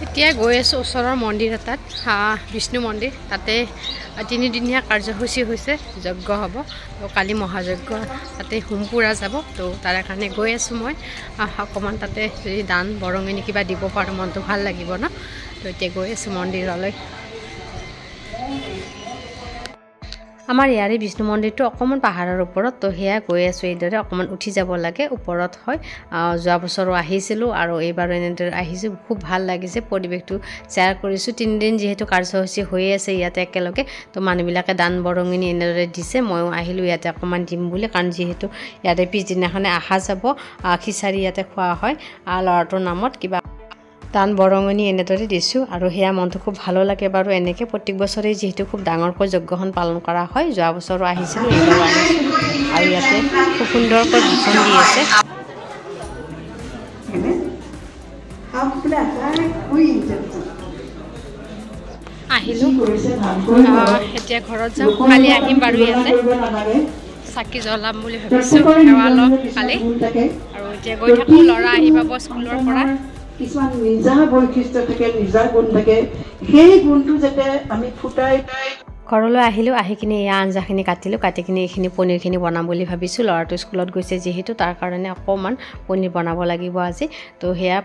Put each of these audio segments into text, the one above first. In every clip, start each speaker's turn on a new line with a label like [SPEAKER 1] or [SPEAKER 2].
[SPEAKER 1] এতিয়া গৈ আছোঁ ওচৰৰ মন্দিৰ এটাত, বিষ্ণু মন্দিৰ। তাতে 3 দিনীয়া কাৰ্যসূচী হৈছে, যজ্ঞ হ'ব। তো কালি মহাযজ্ঞ তাতে হোম পুৰা যাব। তো তাৰ কাৰণে গৈ আছোঁ মই। অকণমান তাতে যদি দান বৰঙণি কিবা দিব পাৰোঁ মনটো ভাল লাগিব ন। তো এতিয়া গৈ আছোঁ মন্দিৰলৈ। আমাৰ ইয়াৰে বিষ্ণু মন্দিৰটো অকণমান পাহাৰৰ ওপৰত। তো সেয়া গৈ আছোঁ এইদৰে, অকণমান উঠি যাব লাগে, ওপৰত হয়। যোৱা বছৰো আহিছিলোঁ আৰু এইবাৰো এনেদৰে আহিছোঁ। খুব ভাল লাগিছে, পৰিৱেশটো শ্বেয়াৰ কৰিছোঁ। 3 দিন যিহেতু কাৰ্যসূচী হৈ আছে ইয়াতে একেলগে, তো মানুহবিলাকে দান বৰঙণি এনেদৰে দিছে। ময়ো আহিলোঁ ইয়াতে অকণমান দিম বুলি, কাৰণ যিহেতু ইয়াতে পিছদিনাখনে আহা যাব, খিচাৰি ইয়াতে খোৱা হয় ল'ৰাটোৰ নামত, কিবা দান বৰঙণি এনেদৰে দিছোঁ। আৰু সেয়া মনটো খুব ভালো লাগে বাৰু। এনেকৈ প্ৰত্যেক বছৰেই যিহেতু খুব ডাঙৰকৈ যজ্ঞখন পালন কৰা হয়। যোৱা বছৰো আহিছিলোঁ, এইবাৰো আহিছোঁ। আৰু ইয়াতে খুব সুন্দৰকৈ ভাষণ দি আছে। আহিলোঁ, এতিয়া ঘৰত যাওঁ। কালি আহিম বাৰু ইয়াতে চাকি জ্বলাম বুলি ভাবিছোঁ, সেৱা ল'ম কালি। আৰু এতিয়া গৈ থাকোঁ, ল'ৰা আহি পাব স্কুলৰ পৰা।
[SPEAKER 2] কিছুমান নিজা বৈশিষ্ট্য থাকে, নিজা গুণ থাকে, সেই গুণটো যাতে আমি ফুটাই
[SPEAKER 1] ঘৰলৈ আহিলোঁ। আহি কিনে এয়া আঞ্জাখিনি কাটিলোঁ, কাটি কিনে এইখিনি পনীৰখিনি বনাম বুলি ভাবিছোঁ। ল'ৰাটো স্কুলত গৈছে যিহেতু, তাৰ কাৰণে অকণমান পনীৰ বনাব লাগিব আজি। তো সেয়া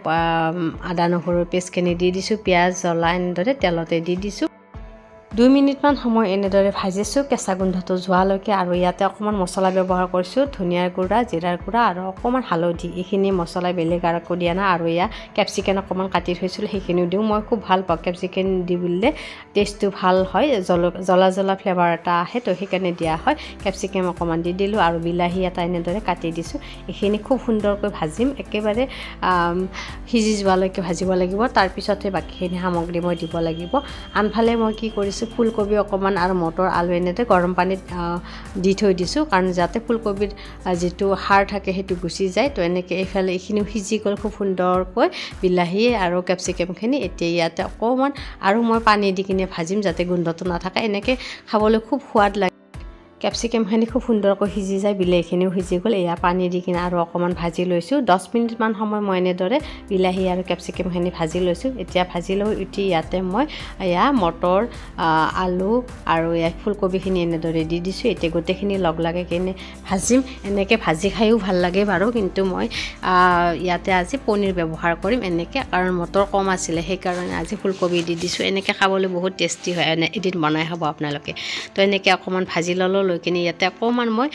[SPEAKER 1] আদা নহৰুৰ পেষ্টখিনি দি দিছোঁ, পিঁয়াজ জ্বলা এনেদৰে তেলতে দি দিছোঁ। 2 মিনিটমান সময় এনেদৰে ভাজিছোঁ, কেঁচা গোন্ধটো যোৱালৈকে। আৰু ইয়াতে অকণমান মছলা ব্যৱহাৰ কৰিছোঁ, ধনিয়াৰ গুড়া, জিৰাৰ গুড়া আৰু অকণমান হালধি। এইখিনি মছলা বেলেগ আৰু একো দিয়া নাই। আৰু এয়া কেপচিকেন অকণমান কাটি থৈছিলোঁ, সেইখিনিও দিওঁ। মই খুব ভাল পাওঁ কেপচিকেন দি বুলিলে, টেষ্টটো ভাল হয়, জ্বলা জ্বলা ফ্লেভাৰ এটা আহে। তো সেইকাৰণে দিয়া হয়। কেপচিকেম অকণমান দি দিলোঁ আৰু বিলাহী এটা এনেদৰে কাটি দিছোঁ। এইখিনি খুব সুন্দৰকৈ ভাজিম, একেবাৰে সিজি যোৱালৈকে ভাজিব লাগিব। তাৰপিছতহে বাকীখিনি সামগ্ৰী মই দিব লাগিব। আনফালে মই কি কৰিছোঁ, ফুলকবি অকণমান আৰু মটৰ আলু এনেদৰে গৰম পানীত দি থৈ দিছোঁ, কাৰণ যাতে ফুলকবিৰ যিটো সাৰ থাকে সেইটো গুচি যায়। তো এনেকৈ এইফালে এইখিনিও সিজি গ'ল খুব সুন্দৰকৈ, বিলাহী আৰু কেপচিকামখিনি। এতিয়া ইয়াতে অকণমান আৰু মই পানী দি কিনে ভাজিম, যাতে গোন্ধটো নাথাকে। এনেকৈ খাবলৈ খুব সোৱাদ লাগে। কেপচিকামখিনি খুব সুন্দৰকৈ সিজি যায়, বিলাহীখিনিও সিজি গ'ল। এয়া পানী দি কিনে আৰু অকণমান ভাজি লৈছোঁ। 10 মিনিটমান সময় মই এনেদৰে বিলাহী আৰু কেপচিকামখিনি ভাজি লৈছোঁ। এতিয়া ভাজি লৈ উঠি ইয়াতে মই এয়া মটৰ, আলু আৰু ইয়াত ফুলকবিখিনি এনেদৰে দি দিছোঁ। এতিয়া গোটেইখিনি লগ লাগে কিনে ভাজিম। এনেকৈ ভাজি খায়ো ভাল লাগে বাৰু, কিন্তু মই ইয়াতে আজি পনীৰ ব্যৱহাৰ কৰিম এনেকৈ, কাৰণ মটৰ কম আছিলে, সেইকাৰণে আজি ফুলকবি দি দিছোঁ। এনেকৈ খাবলৈ বহুত টেষ্টি হয়, এদিন বনাই খাব আপোনালোকে। তো এনেকৈ অকণমান ভাজি ল'লোঁ, লৈ কিনে ইয়াতে অকণমান মই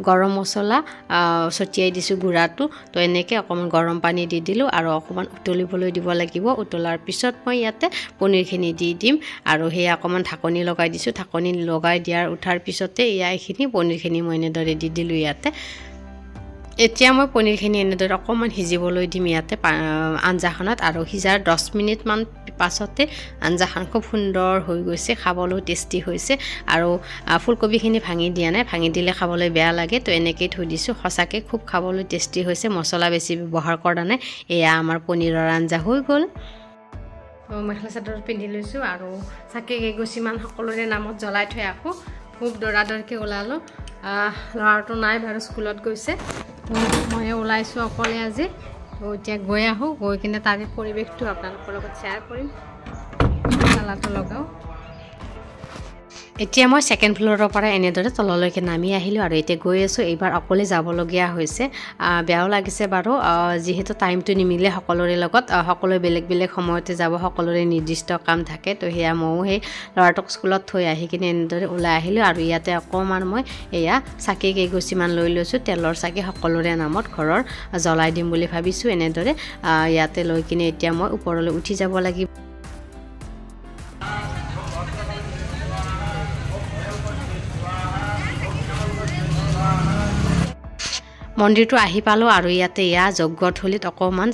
[SPEAKER 1] গৰম মছলা ছটিয়াই দিছোঁ, গুড়াটো। তো এনেকৈ অকণমান গৰম পানী দি দিলোঁ আৰু অকণমান উতলিবলৈ দিব লাগিব। উতলাৰ পিছত মই ইয়াতে পনীৰখিনি দি দিম। আৰু সেয়া অকণমান ঢাকনি লগাই দিছোঁ। ঢাকনি লগাই দিয়াৰ উঠাৰ পিছতে এইখিনি পনীৰখিনি মই এনেদৰে দি দিলোঁ ইয়াতে। এতিয়া মই পনীৰখিনি এনেদৰে অকণমান সিজিবলৈ দিম ইয়াতে আঞ্জাখনত। আৰু সিজাৰ 10 মিনিটমান পাছতে আঞ্জাখন খুব সুন্দৰ হৈ গৈছে, খাবলৈ টেষ্টি হৈছে। আৰু ফুলকবিখিনি ভাঙি দিয়া নাই, ভাঙি দিলে খাবলৈ বেয়া লাগে। তো এনেকৈয়ে থৈ দিছোঁ। সঁচাকৈ খুব খাবলৈ টেষ্টি হৈছে, মছলা বেছি ব্যৱহাৰ কৰা নাই। এয়া আমাৰ পনীৰৰ আঞ্জা হৈ গ'ল। মেখেলা চাদৰ পিন্ধি লৈছোঁ আৰু চাকি কেইগছিমান সকলোৰে নামত জ্বলাই থৈ আহোঁ। খুব দৌৰাদৌৰকৈ ওলালোঁ। ল'ৰাটো নাই বাৰু, স্কুলত গৈছে। ময়ে ওলাইছোঁ অকলে আজি। তো এতিয়া গৈ আহোঁ, গৈ কিনে তাৰে পৰিৱেশটো আপোনালোকৰ লগত শ্বেয়াৰ কৰিম। মছলাটো লগাওঁ। এতিয়া মই 2nd ফ্ল'ৰৰ পৰা এনেদৰে তললৈকে নামি আহিলোঁ আৰু এতিয়া গৈ আছোঁ। এইবাৰ অকলে যাবলগীয়া হৈছে, বেয়াও লাগিছে বাৰু, যিহেতু টাইমটো নিমিলে সকলোৰে লগত। সকলোৱে বেলেগ বেলেগ সময়তে যাব, সকলোৰে নিৰ্দিষ্ট কাম থাকে। তো সেয়া ময়ো সেই ল'ৰাটোক স্কুলত থৈ আহি কিনে এনেদৰে ওলাই আহিলোঁ। আৰু ইয়াতে অকণমান মই এয়া চাকি কেইগছিমান লৈ লৈছোঁ, তেলৰ চাকি সকলোৰে নামত ঘৰৰ জ্বলাই দিম বুলি ভাবিছোঁ। এনেদৰে ইয়াতে লৈ কিনে এতিয়া মই ওপৰলৈ উঠি যাব লাগিব। মন্দিৰটো আহি পালোঁ আৰু ইয়াতে এয়া যজ্ঞথলীত অকণমান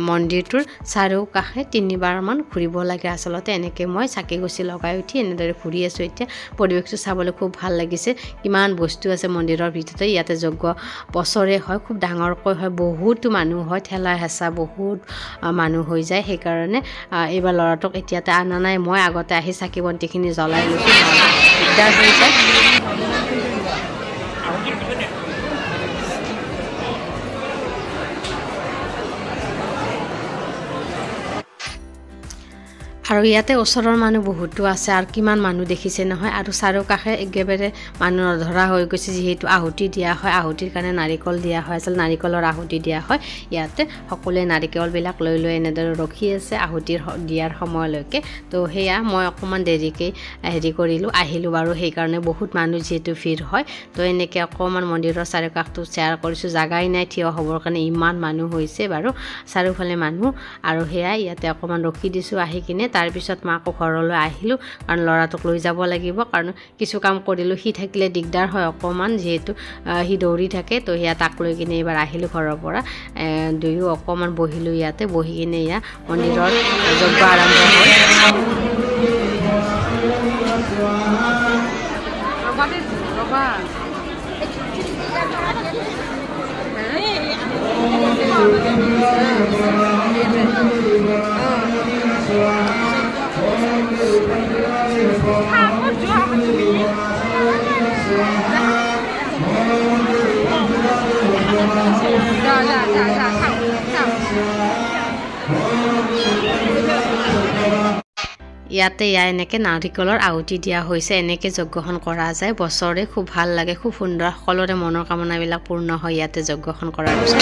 [SPEAKER 1] মন্দিৰটোৰ চাৰিওকাষে 3বাৰমান ঘূৰিব লাগে। আচলতে এনেকৈ মই চাকি গছি লগাই উঠি এনেদৰে ঘূৰি আছোঁ। এতিয়া পৰিৱেশটো চাবলৈ খুব ভাল লাগিছে। কিমান বস্তু আছে মন্দিৰৰ ভিতৰতে। ইয়াতে যজ্ঞ বছৰে হয়, খুব ডাঙৰকৈ হয়, বহুতো মানুহ হয়, ঠেলা হেঁচা বহুত মানুহ হৈ যায়। সেইকাৰণে এইবাৰ ল'ৰাটোক এতিয়াতে অনা নাই, মই আগতে আহি চাকি বন্তিখিনি জ্বলাই লৈছোঁ, দিগদাৰ হৈ যায়। আৰু ইয়াতে ওচৰৰ মানুহ বহুতো আছে আৰু কিমান মানুহ দেখিছে নহয় আৰু চাৰিওকাষে একেবাৰে মানুহ নধৰা হৈ গৈছে যিহেতু আহুতি দিয়া হয় আহুতিৰ কাৰণে নাৰিকল দিয়া হয় আছিল নাৰিকলৰ আহুতি দিয়া হয় ইয়াতে সকলোৱে নাৰিকলবিলাক লৈ লৈ এনেদৰে ৰখি আছে আহুতিৰ দিয়াৰ সময়লৈকে তো সেয়া মই অকণমান দেৰিকৈ কৰিলোঁ আহিলোঁ বাৰু সেইকাৰণে বহুত মানুহ যিহেতু ভিৰ হয় তো এনেকৈ অকণমান মন্দিৰৰ চাৰিওকাষটো শ্বেয়াৰ কৰিছোঁ জাগাই নাই থিয় হ'বৰ কাৰণে ইমান মানুহ হৈছে বাৰু চাৰিওফালে মানুহ আৰু সেয়া ইয়াতে অকণমান ৰখি দিছোঁ আহি কিনে তাৰপিছত মই আকৌ ঘৰলৈ আহিলোঁ কাৰণ ল'ৰাটোক লৈ যাব লাগিব কাৰণ কিছু কাম কৰিলোঁ সি থাকিলে দিগদাৰ হয় অকণমান যিহেতু সি দৌৰি থাকে তো সেয়া তাক লৈ কিনে এইবাৰ আহিলোঁ ঘৰৰ পৰা দুয়ো অকণমান বহিলোঁ ইয়াতে বহি কিনে এয়া মন্দিৰৰ যজ্ঞ আৰম্ভ হয় ইয়াতে এনেকৈ নাৰিকলৰ আহুতি দিয়া হৈছে এনেকৈ যজ্ঞখন কৰা যায় বছৰে খুব ভাল লাগে খুব সুন্দৰ সকলোৰে মনৰ কামনাবিলাক পূৰ্ণ হয় ইয়াতে যজ্ঞখন কৰাৰ পিছত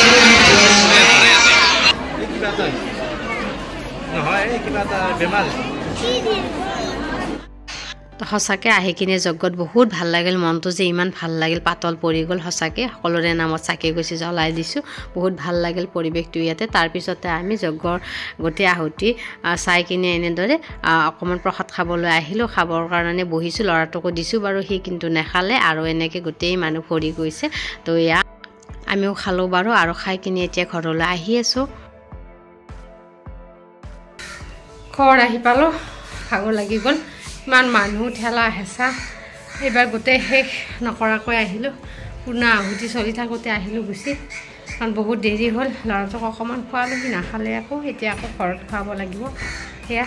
[SPEAKER 1] সঁচাকৈ আহি কিনে যজ্ঞত বহুত ভাল লাগিল মনটো যে ইমান ভাল লাগিল পাতল পৰি গ'ল সঁচাকৈ সকলোৰে নামত চাকি গছি জ্বলাই দিছোঁ বহুত ভাল লাগিল পৰিৱেশটো ইয়াতে তাৰপিছতে আমি যজ্ঞৰ গোটেই আহুতি চাই কিনে এনেদৰে অকণমান প্ৰসাদ খাবলৈ আহিলোঁ খাবৰ কাৰণে বহিছোঁ ল'ৰাটোকো দিছোঁ বাৰু সি কিন্তু নেখালে আৰু এনেকৈ গোটেই মানুহ ভৰি গৈছে তো এয়া আমিও খালোঁ বাৰু আৰু খাই কিনে এতিয়া ঘৰলৈ আহি আছোঁ ঘৰ আহি পালোঁ ভাগৰ লাগি গ'ল ইমান মানুহ ঠেলা হেঁচা এইবাৰ গোটেই শেষ নকৰাকৈ আহিলোঁ পূৰ্ণ আহুতি চলি থাকোঁতে আহিলোঁ গুচি কাৰণ বহুত দেৰি হ'ল ল'ৰাটোক অকণমান খোৱালোঁ সি নাখালে আকৌ এতিয়া আকৌ ঘৰত খুৱাব লাগিব সেয়া